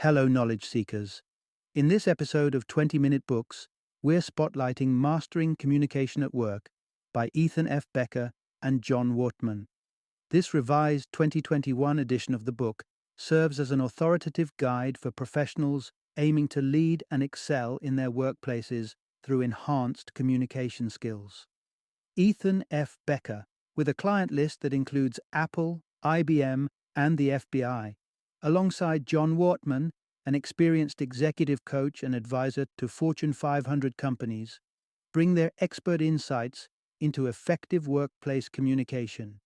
Hello, knowledge seekers. In this episode of 20-Minute Books, we're spotlighting Mastering Communication at Work by Ethan F. Becker and John Wortmann. This revised 2021 edition of the book serves as an authoritative guide for professionals aiming to lead and excel in their workplaces through enhanced communication skills. Ethan F. Becker, with a client list that includes Apple, IBM, and the FBI, alongside John Wortmann, an experienced executive coach and advisor to Fortune 500 companies, bring their expert insights into effective workplace communication.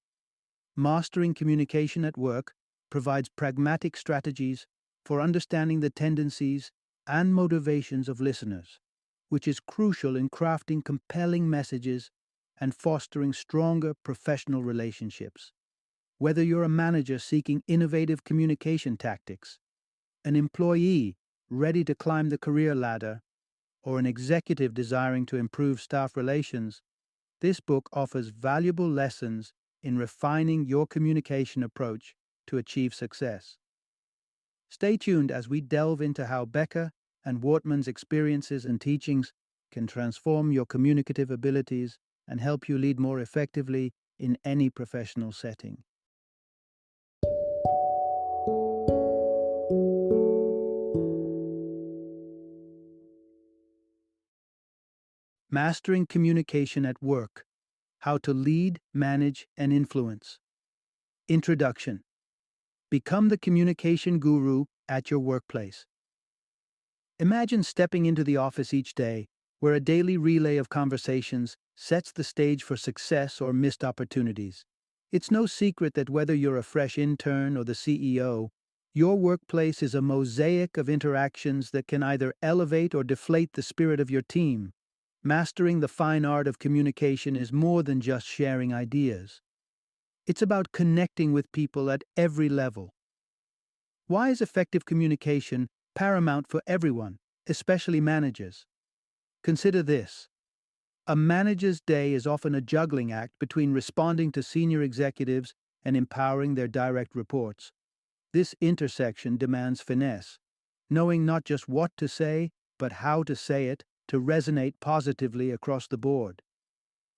Mastering Communication at Work provides pragmatic strategies for understanding the tendencies and motivations of listeners, which is crucial in crafting compelling messages and fostering stronger professional relationships. Whether you're a manager seeking innovative communication tactics, an employee ready to climb the career ladder, or an executive desiring to improve staff relations, this book offers valuable lessons in refining your communication approach to achieve success. Stay tuned as we delve into how Becker and Wortmann's experiences and teachings can transform your communicative abilities and help you lead more effectively in any professional setting. Mastering Communication at Work: How to Lead, Manage, and Influence. Introduction. Become the communication guru at your workplace. Imagine stepping into the office each day, where a daily relay of conversations sets the stage for success or missed opportunities. It's no secret that whether you're a fresh intern or the CEO, your workplace is a mosaic of interactions that can either elevate or deflate the spirit of your team. Mastering the fine art of communication is more than just sharing ideas. It's about connecting with people at every level. Why is effective communication paramount for everyone, especially managers? Consider this. A manager's day is often a juggling act between responding to senior executives and empowering their direct reports. This intersection demands finesse, knowing not just what to say, but how to say it to resonate positively across the board.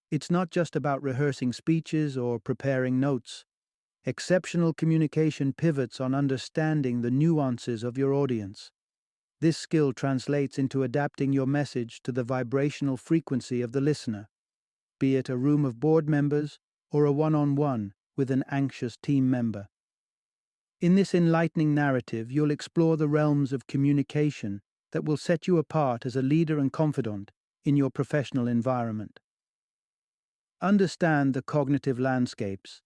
It's not just about rehearsing speeches or preparing notes. Exceptional communication pivots on understanding the nuances of your audience. This skill translates into adapting your message to the vibrational frequency of the listener, be it a room of board members or a one-on-one with an anxious team member. In this enlightening narrative, you'll explore the realms of communication that will set you apart as a leader and confidant in your professional environment. Understand the cognitive landscapes.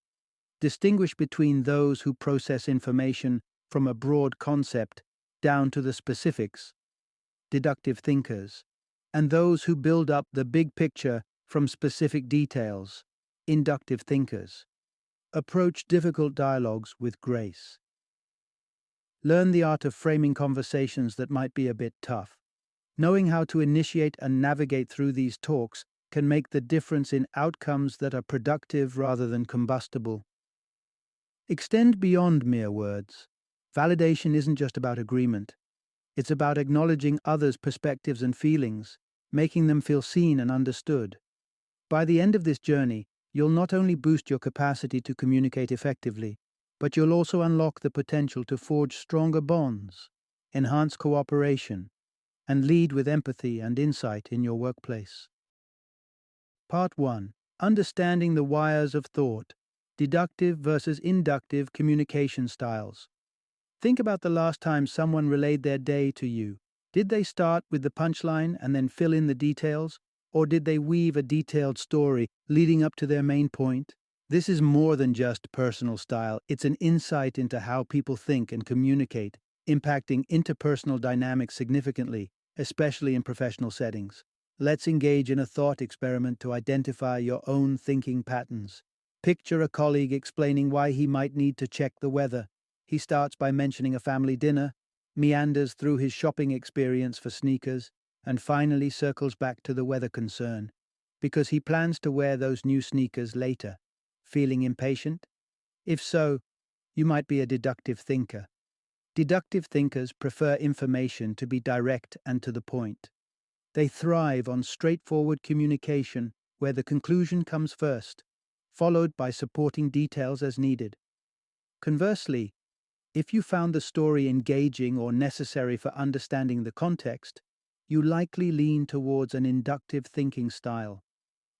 Distinguish between those who process information from a broad concept down to the specifics, deductive thinkers, and those who build up the big picture from specific details, inductive thinkers. Approach difficult dialogues with grace. Learn the art of framing conversations that might be a bit tough. Knowing how to initiate and navigate through these talks can make the difference in outcomes that are productive rather than combustible. Extend beyond mere words. Validation isn't just about agreement. It's about acknowledging others' perspectives and feelings, making them feel seen and understood. By the end of this journey, you'll not only boost your capacity to communicate effectively, but you'll also unlock the potential to forge stronger bonds, enhance cooperation, and lead with empathy and insight in your workplace. Part 1. Understanding the wires of thought: deductive versus inductive communication styles. Think about the last time someone relayed their day to you. Did they start with the punchline and then fill in the details, or did they weave a detailed story leading up to their main point? This is more than just personal style. It's an insight into how people think and communicate, impacting interpersonal dynamics significantly, especially in professional settings. Let's engage in a thought experiment to identify your own thinking patterns. Picture a colleague explaining why he might need to check the weather. He starts by mentioning a family dinner, meanders through his shopping experience for sneakers, and finally circles back to the weather concern, because he plans to wear those new sneakers later. Feeling impatient? If so, you might be a deductive thinker. Deductive thinkers prefer information to be direct and to the point. They thrive on straightforward communication where the conclusion comes first, followed by supporting details as needed. Conversely, if you found the story engaging or necessary for understanding the context, you likely lean towards an inductive thinking style.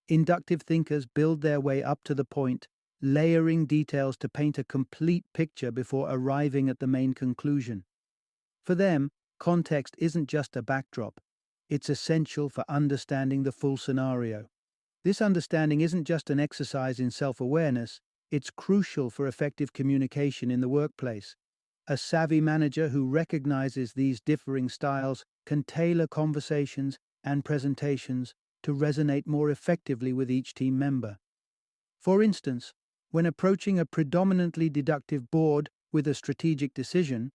Inductive thinkers build their way up to the point, layering details to paint a complete picture before arriving at the main conclusion. For them, context isn't just a backdrop, it's essential for understanding the full scenario. This understanding isn't just an exercise in self-awareness, it's crucial for effective communication in the workplace. A savvy manager who recognizes these differing styles can tailor conversations and presentations to resonate more effectively with each team member. For instance, when approaching a predominantly deductive board with a strategic decision,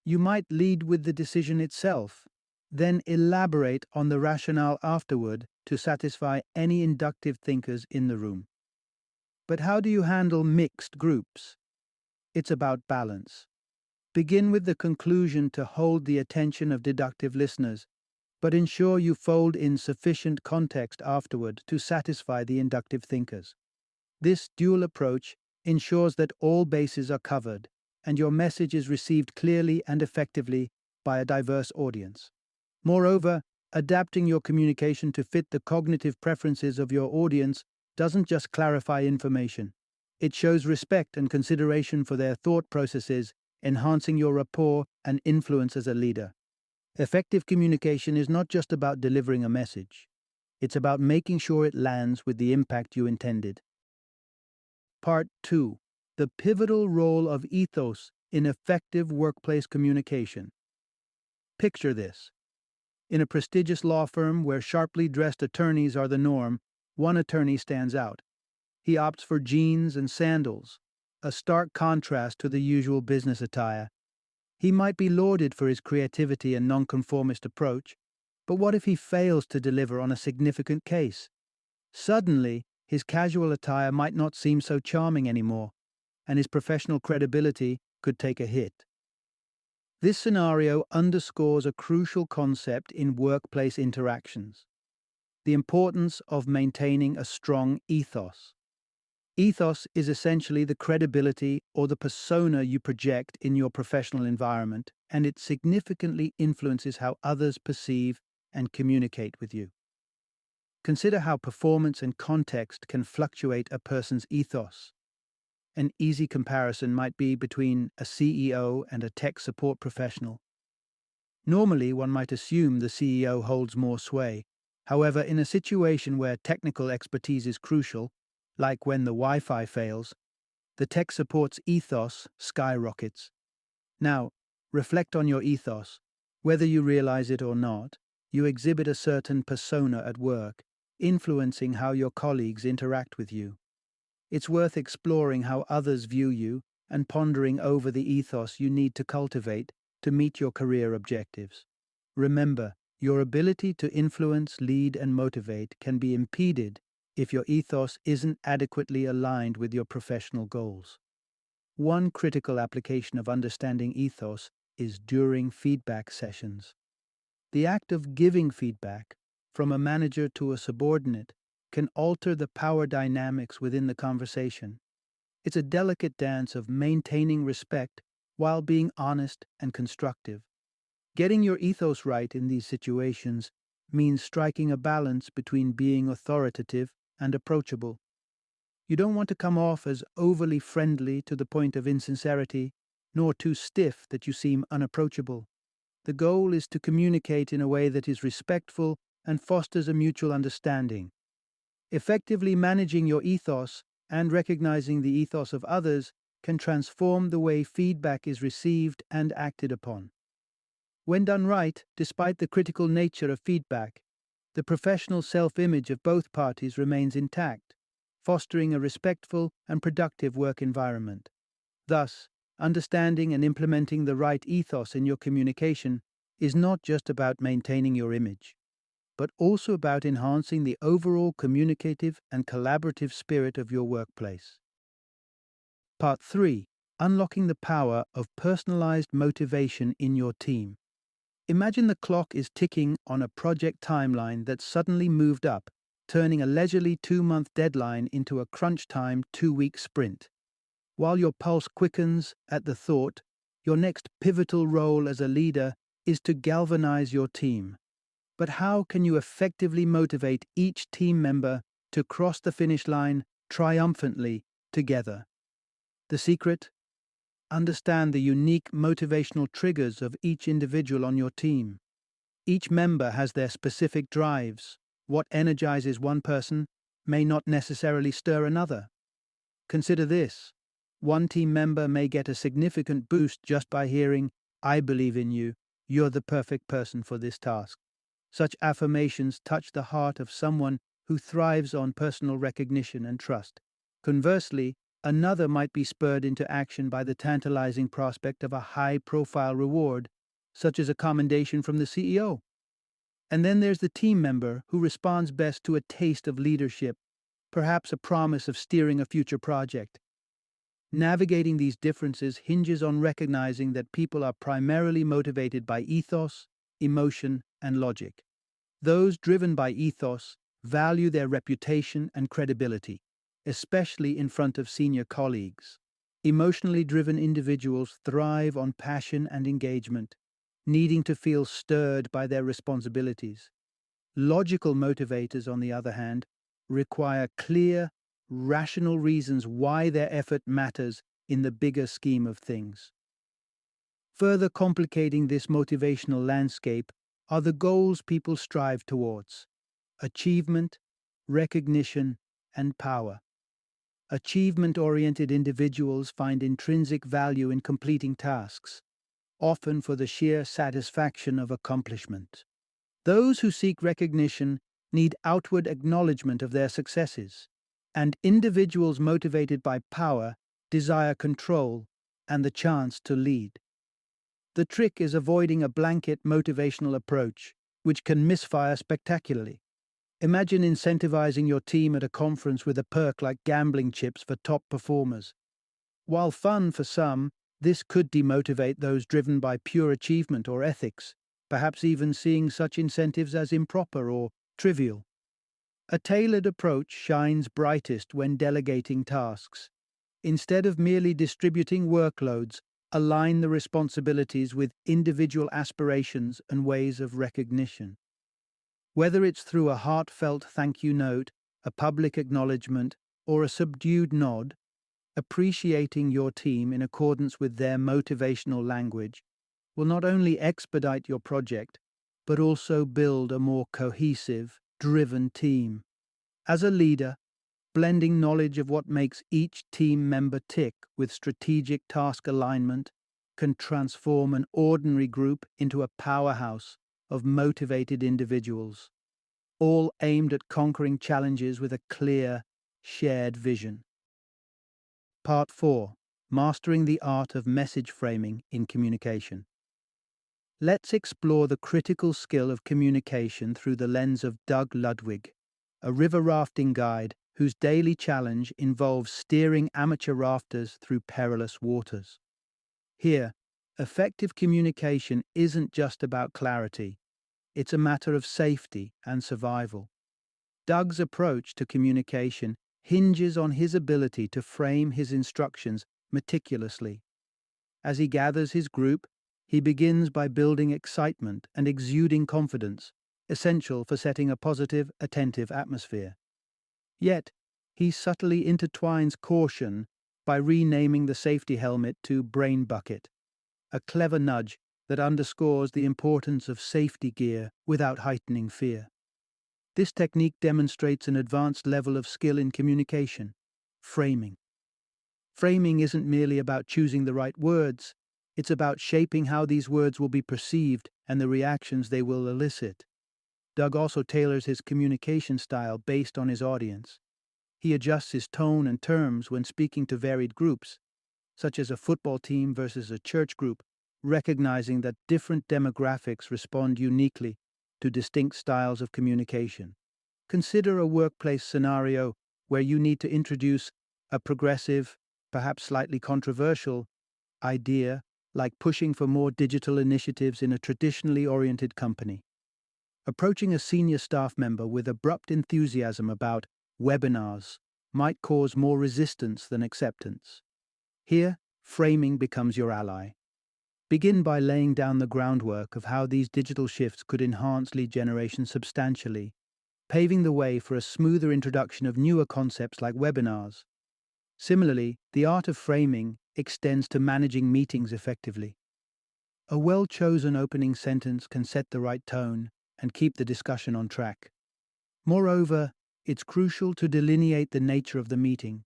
you might lead with the decision itself, then elaborate on the rationale afterward to satisfy any inductive thinkers in the room. But how do you handle mixed groups? It's about balance. Begin with the conclusion to hold the attention of deductive listeners, but ensure you fold in sufficient context afterward to satisfy the inductive thinkers. This dual approach ensures that all bases are covered and your message is received clearly and effectively by a diverse audience. Moreover, adapting your communication to fit the cognitive preferences of your audience doesn't just clarify information. It shows respect and consideration for their thought processes, enhancing your rapport and influence as a leader. Effective communication is not just about delivering a message. It's about making sure it lands with the impact you intended. Part 2. The pivotal role of ethos in effective workplace communication. Picture this. In a prestigious law firm where sharply dressed attorneys are the norm, one attorney stands out. He opts for jeans and sandals, a stark contrast to the usual business attire. He might be lauded for his creativity and nonconformist approach, but what if he fails to deliver on a significant case? Suddenly, his casual attire might not seem so charming anymore, and his professional credibility could take a hit. This scenario underscores a crucial concept in workplace interactions: the importance of maintaining a strong ethos. Ethos is essentially the credibility or the persona you project in your professional environment, and it significantly influences how others perceive and communicate with you. Consider how performance and context can fluctuate a person's ethos. An easy comparison might be between a CEO and a tech support professional. Normally, one might assume the CEO holds more sway. However, in a situation where technical expertise is crucial, like when the Wi-Fi fails, the tech support's ethos skyrockets. Now, reflect on your ethos. Whether you realize it or not, you exhibit a certain persona at work, influencing how your colleagues interact with you. It's worth exploring how others view you and pondering over the ethos you need to cultivate to meet your career objectives. Remember, your ability to influence, lead, and motivate can be impeded if your ethos isn't adequately aligned with your professional goals. One critical application of understanding ethos is during feedback sessions. The act of giving feedback, from a manager to a subordinate, can alter the power dynamics within the conversation. It's a delicate dance of maintaining respect while being honest and constructive. Getting your ethos right in these situations means striking a balance between being authoritative and approachable. You don't want to come off as overly friendly to the point of insincerity, nor too stiff that you seem unapproachable. The goal is to communicate in a way that is respectful and fosters a mutual understanding. Effectively managing your ethos and recognizing the ethos of others can transform the way feedback is received and acted upon. When done right, despite the critical nature of feedback, the professional self-image of both parties remains intact, fostering a respectful and productive work environment. Thus, understanding and implementing the right ethos in your communication is not just about maintaining your image, but also about enhancing the overall communicative and collaborative spirit of your workplace. Part 3. unlocking the power of personalized motivation in your team. Imagine the clock is ticking on a project timeline that's suddenly moved up, turning a leisurely 2-month deadline into a crunch time 2-week sprint. While your pulse quickens at the thought, your next pivotal role as a leader is to galvanize your team. But how can you effectively motivate each team member to cross the finish line triumphantly together? The secret? Understand the unique motivational triggers of each individual on your team. Each member has their specific drives. What energizes one person may not necessarily stir another. Consider this. One team member may get a significant boost just by hearing, "I believe in you, you're the perfect person for this task." Such affirmations touch the heart of someone who thrives on personal recognition and trust. Conversely, another might be spurred into action by the tantalizing prospect of a high-profile reward, such as a commendation from the CEO. And then there's the team member who responds best to a taste of leadership, perhaps a promise of steering a future project. Navigating these differences hinges on recognizing that people are primarily motivated by ethos, emotion, and logic. Those driven by ethos value their reputation and credibility, especially in front of senior colleagues. Emotionally driven individuals thrive on passion and engagement, needing to feel stirred by their responsibilities. Logical motivators, on the other hand, require clear, rational reasons why their effort matters in the bigger scheme of things. Further complicating this motivational landscape are the goals people strive towards: achievement, recognition, and power. Achievement-oriented individuals find intrinsic value in completing tasks, often for the sheer satisfaction of accomplishment. Those who seek recognition need outward acknowledgement of their successes, and individuals motivated by power desire control and the chance to lead. The trick is avoiding a blanket motivational approach, which can misfire spectacularly. Imagine incentivizing your team at a conference with a perk like gambling chips for top performers. While fun for some, this could demotivate those driven by pure achievement or ethics, perhaps even seeing such incentives as improper or trivial. A tailored approach shines brightest when delegating tasks. Instead of merely distributing workloads, align the responsibilities with individual aspirations and ways of recognition. Whether it's through a heartfelt thank you note, a public acknowledgement, or a subdued nod, appreciating your team in accordance with their motivational language will not only expedite your project, but also build a more cohesive, driven team. As a leader, blending knowledge of what makes each team member tick with strategic task alignment can transform an ordinary group into a powerhouse of motivated individuals, all aimed at conquering challenges with a clear, shared vision. Part 4. Mastering the Art of Message Framing in Communication. Let's explore the critical skill of communication through the lens of Doug Ludwig, a river rafting guide whose daily challenge involves steering amateur rafters through perilous waters. Here, effective communication isn't just about clarity, it's a matter of safety and survival. Doug's approach to communication hinges on his ability to frame his instructions meticulously. As he gathers his group, he begins by building excitement and exuding confidence, essential for setting a positive, attentive atmosphere. Yet, he subtly intertwines caution by renaming the safety helmet to Brain Bucket, a clever nudge that underscores the importance of safety gear without heightening fear. This technique demonstrates an advanced level of skill in communication: framing. Framing isn't merely about choosing the right words, it's about shaping how these words will be perceived and the reactions they will elicit. Doug also tailors his communication style based on his audience. He adjusts his tone and terms when speaking to varied groups, such as a football team versus a church group, recognizing that different demographics respond uniquely to distinct styles of communication. Consider a workplace scenario where you need to introduce a progressive, perhaps slightly controversial, idea, like pushing for more digital initiatives in a traditionally oriented company. Approaching a senior staff member with abrupt enthusiasm about webinars might cause more resistance than acceptance. Here, framing becomes your ally. Begin by laying down the groundwork of how these digital shifts could enhance lead generation substantially, paving the way for a smoother introduction of newer concepts like webinars. Similarly, the art of framing extends to managing meetings effectively. A well-chosen opening sentence can set the right tone and keep the discussion on track. Moreover, it's crucial to delineate the nature of the meeting,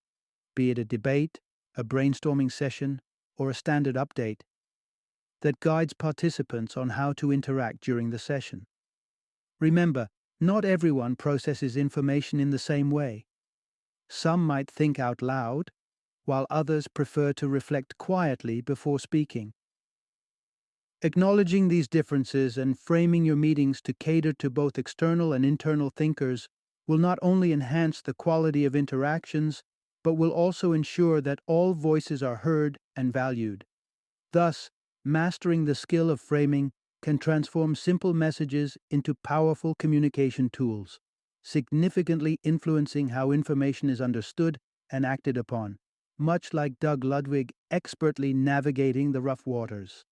be it a debate, a brainstorming session, or a standard update, that guides participants on how to interact during the session. Remember, not everyone processes information in the same way. Some might think out loud, while others prefer to reflect quietly before speaking. Acknowledging these differences and framing your meetings to cater to both external and internal thinkers will not only enhance the quality of interactions, but will also ensure that all voices are heard and valued. Thus, mastering the skill of framing can transform simple messages into powerful communication tools, significantly influencing how information is understood and acted upon, much like Doug Ludwig expertly navigating the rough waters.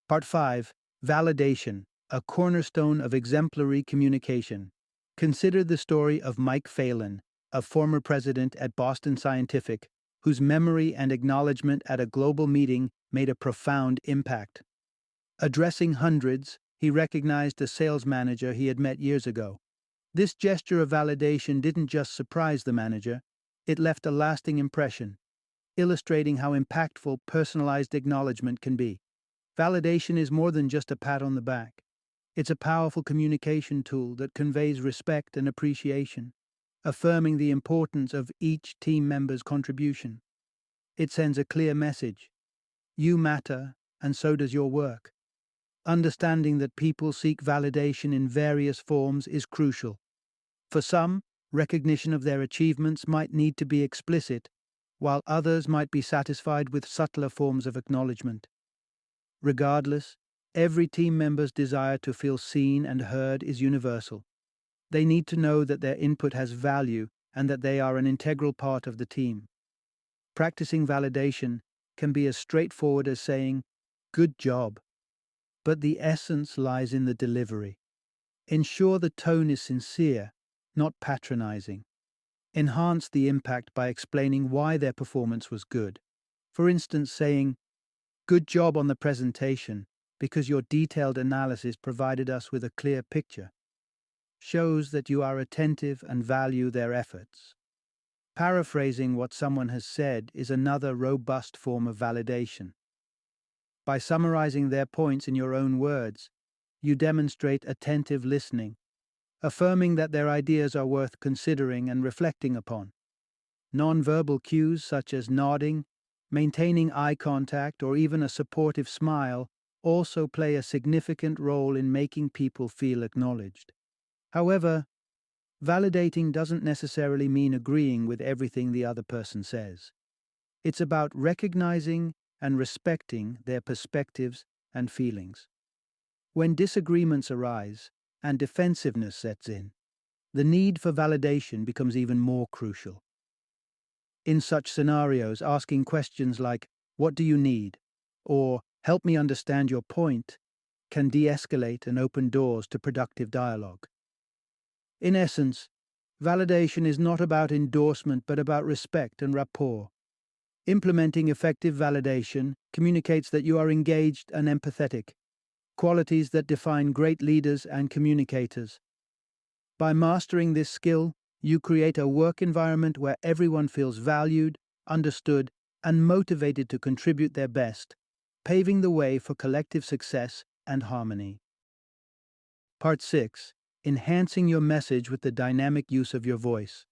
Part 5. Validation, a cornerstone of exemplary communication. Consider the story of Mike Phelan, a former president at Boston Scientific, whose memory and acknowledgement at a global meeting made a profound impact. Addressing hundreds, he recognized a sales manager he had met years ago. This gesture of validation didn't just surprise the manager, it left a lasting impression, illustrating how impactful personalized acknowledgement can be. Validation is more than just a pat on the back. It's a powerful communication tool that conveys respect and appreciation, affirming the importance of each team member's contribution. It sends a clear message. You matter, and so does your work. Understanding that people seek validation in various forms is crucial. For some, recognition of their achievements might need to be explicit, while others might be satisfied with subtler forms of acknowledgement. Regardless, every team member's desire to feel seen and heard is universal. They need to know that their input has value and that they are an integral part of the team. Practicing validation can be as straightforward as saying, "Good job." But the essence lies in the delivery. Ensure the tone is sincere, not patronizing. Enhance the impact by explaining why their performance was good. For instance, saying, "Good job on the presentation, because your detailed analysis provided us with a clear picture," shows that you are attentive and value their efforts. Paraphrasing what someone has said is another robust form of validation. By summarizing their points in your own words, you demonstrate attentive listening, affirming that their ideas are worth considering and reflecting upon. Nonverbal cues such as nodding, maintaining eye contact, or even a supportive smile also play a significant role in making people feel acknowledged. However, validating doesn't necessarily mean agreeing with everything the other person says. It's about recognizing and respecting their perspectives and feelings. When disagreements arise and defensiveness sets in, the need for validation becomes even more crucial. In such scenarios, asking questions like, "What do you need?" or "Help me understand your point," can de-escalate and open doors to productive dialogue. In essence, validation is not about endorsement but about respect and rapport. Implementing effective validation communicates that you are engaged and empathetic, qualities that define great leaders and communicators. By mastering this skill, you create a work environment where everyone feels valued, understood, and motivated to contribute their best, paving the way for collective success and harmony. Part 6. Enhancing your message with the dynamic use of your voice.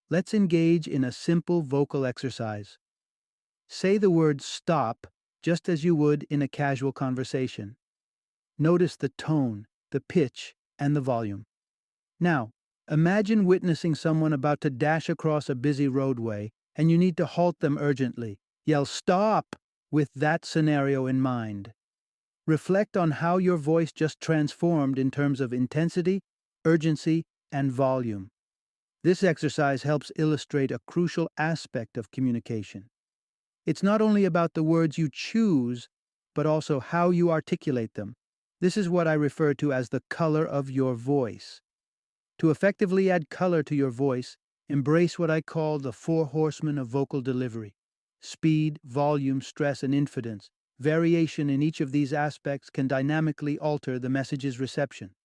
Let's engage in a simple vocal exercise. Say the word "stop" just as you would in a casual conversation. Notice the tone, the pitch, and the volume. Now, imagine witnessing someone about to dash across a busy roadway and you need to halt them urgently. Yell "Stop!" with that scenario in mind. Reflect on how your voice just transformed in terms of intensity, urgency, and volume. This exercise helps illustrate a crucial aspect of communication. It's not only about the words you choose, but also how you articulate them. This is what I refer to as the color of your voice. To effectively add color to your voice, embrace what I call the four horsemen of vocal delivery: speed, volume, stress, and infidence. Variation in each of these aspects can dynamically alter the message's reception.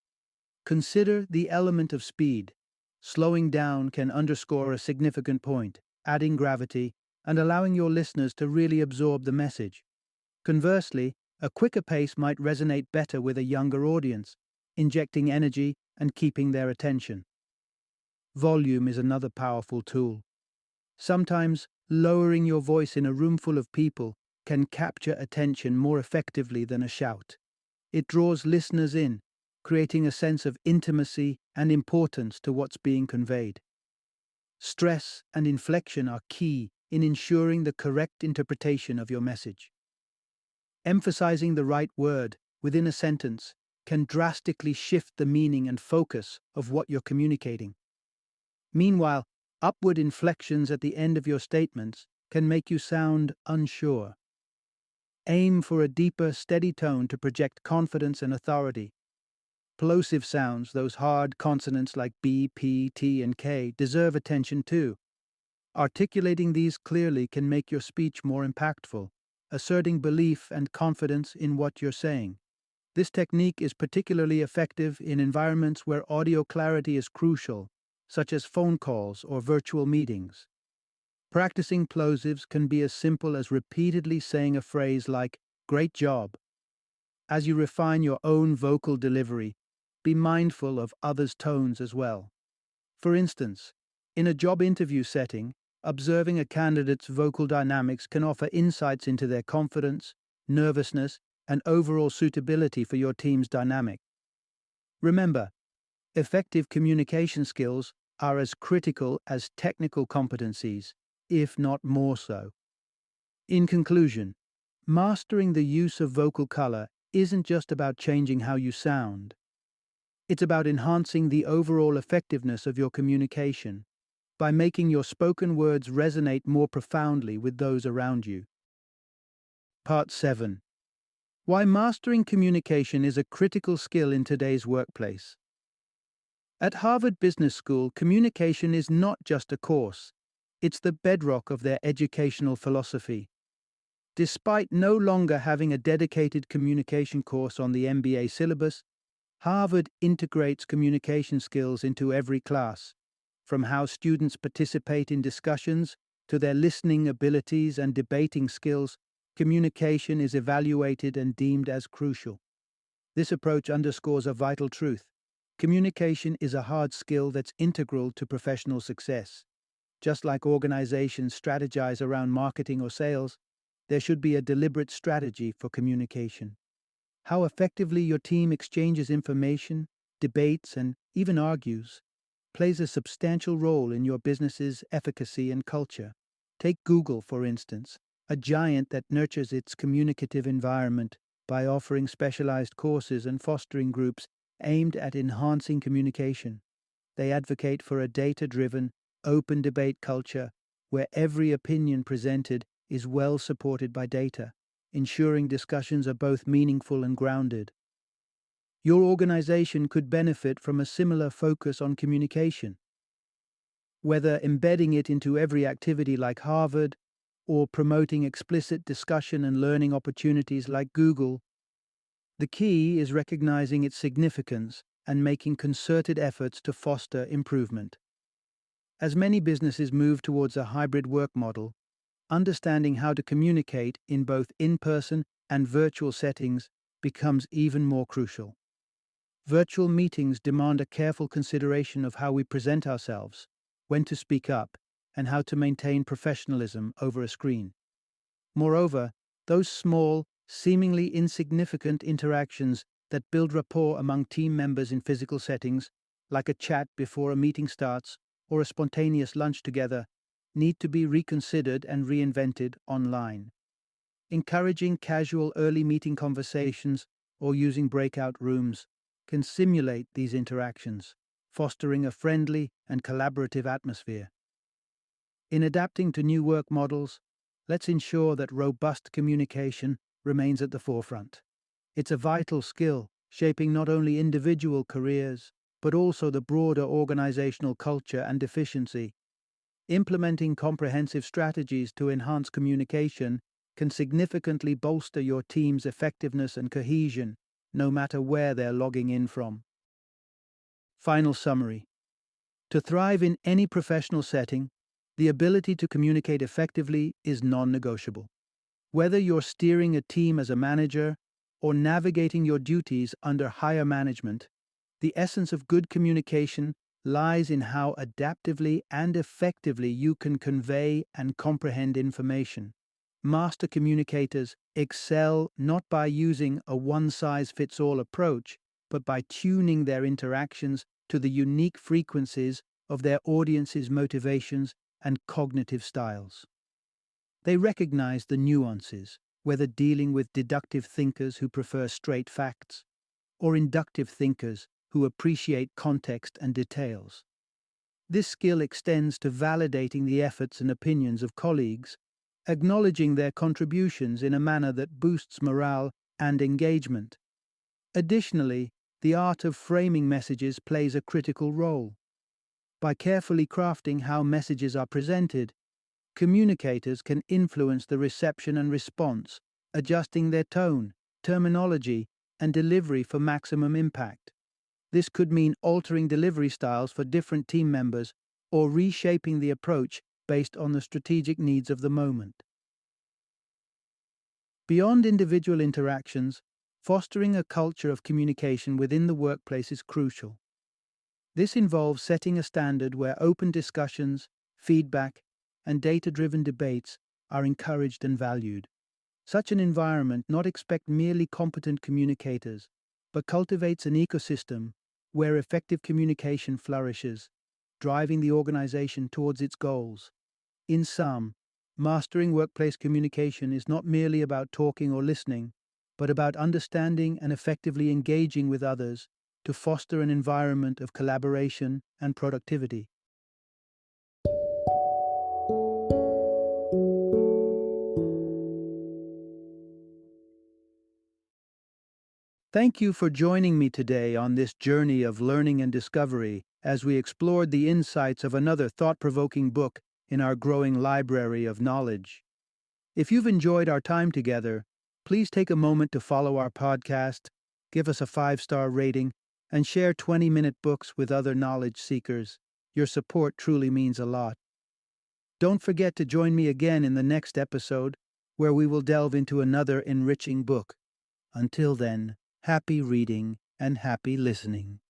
Consider the element of speed. Slowing down can underscore a significant point, adding gravity, and allowing your listeners to really absorb the message. Conversely, a quicker pace might resonate better with a younger audience, injecting energy and keeping their attention. Volume is another powerful tool. Sometimes, lowering your voice in a room full of people can capture attention more effectively than a shout. It draws listeners in, creating a sense of intimacy and importance to what's being conveyed. Stress and inflection are key in ensuring the correct interpretation of your message. Emphasizing the right word within a sentence can drastically shift the meaning and focus of what you're communicating. Meanwhile, upward inflections at the end of your statements can make you sound unsure. Aim for a deeper, steady tone to project confidence and authority. Plosive sounds, those hard consonants like B, P, T, and K, deserve attention too. Articulating these clearly can make your speech more impactful, asserting belief and confidence in what you're saying. This technique is particularly effective in environments where audio clarity is crucial, such as phone calls or virtual meetings. Practicing plosives can be as simple as repeatedly saying a phrase like, "Great job." As you refine your own vocal delivery, be mindful of others' tones as well. For instance, in a job interview setting, observing a candidate's vocal dynamics can offer insights into their confidence, nervousness, and overall suitability for your team's dynamic. Remember, effective communication skills are as critical as technical competencies, if not more so. In conclusion, mastering the use of vocal color isn't just about changing how you sound. It's about enhancing the overall effectiveness of your communication by making your spoken words resonate more profoundly with those around you. Part 7. Why mastering communication is a critical skill in today's workplace. At Harvard Business School, communication is not just a course, it's the bedrock of their educational philosophy. Despite no longer having a dedicated communication course on the MBA syllabus, Harvard integrates communication skills into every class, from how students participate in discussions to their listening abilities and debating skills. Communication is evaluated and deemed as crucial. This approach underscores a vital truth. Communication is a hard skill that's integral to professional success. Just like organizations strategize around marketing or sales, there should be a deliberate strategy for communication. How effectively your team exchanges information, debates, and even argues plays a substantial role in your business's efficacy and culture. Take Google, for instance, a giant that nurtures its communicative environment by offering specialized courses and fostering groups aimed at enhancing communication. They advocate for a data-driven, open debate culture where every opinion presented is well supported by data, ensuring discussions are both meaningful and grounded. Your organization could benefit from a similar focus on communication. Whether embedding it into every activity like Harvard, or promoting explicit discussion and learning opportunities like Google, the key is recognizing its significance and making concerted efforts to foster improvement. As many businesses move towards a hybrid work model, understanding how to communicate in both in-person and virtual settings becomes even more crucial. Virtual meetings demand a careful consideration of how we present ourselves, when to speak up, and how to maintain professionalism over a screen. Moreover, those small, seemingly insignificant interactions that build rapport among team members in physical settings, like a chat before a meeting starts or a spontaneous lunch together, need to be reconsidered and reinvented online. Encouraging casual early meeting conversations or using breakout rooms can simulate these interactions, fostering a friendly and collaborative atmosphere. In adapting to new work models, let's ensure that robust communication remains at the forefront. It's a vital skill, shaping not only individual careers, but also the broader organizational culture and efficiency. Implementing comprehensive strategies to enhance communication can significantly bolster your team's effectiveness and cohesion, no matter where they're logging in from. Final summary. To thrive in any professional setting, the ability to communicate effectively is non-negotiable. Whether you're steering a team as a manager or navigating your duties under higher management, the essence of good communication lies in how adaptively and effectively you can convey and comprehend information. Master communicators excel not by using a one-size-fits-all approach, but by tuning their interactions to the unique frequencies of their audience's motivations and cognitive styles. They recognize the nuances, whether dealing with deductive thinkers who prefer straight facts, or inductive thinkers who appreciate context and details. This skill extends to validating the efforts and opinions of colleagues, acknowledging their contributions in a manner that boosts morale and engagement. Additionally, the art of framing messages plays a critical role. By carefully crafting how messages are presented, communicators can influence the reception and response, adjusting their tone, terminology, and delivery for maximum impact. This could mean altering delivery styles for different team members or reshaping the approach based on the strategic needs of the moment. Beyond individual interactions, fostering a culture of communication within the workplace is crucial. This involves setting a standard where open discussions, feedback, and data-driven debates are encouraged and valued. Such an environment not expects merely competent communicators, but cultivates an ecosystem where effective communication flourishes, driving the organization towards its goals. In sum, mastering workplace communication is not merely about talking or listening, but about understanding and effectively engaging with others to foster an environment of collaboration and productivity. Thank you for joining me today on this journey of learning and discovery as we explored the insights of another thought-provoking book in our growing library of knowledge. If you've enjoyed our time together, please take a moment to follow our podcast, give us a 5-star rating, and share 20-minute books with other knowledge seekers. Your support truly means a lot. Don't forget to join me again in the next episode, where we will delve into another enriching book. Until then, happy reading and happy listening.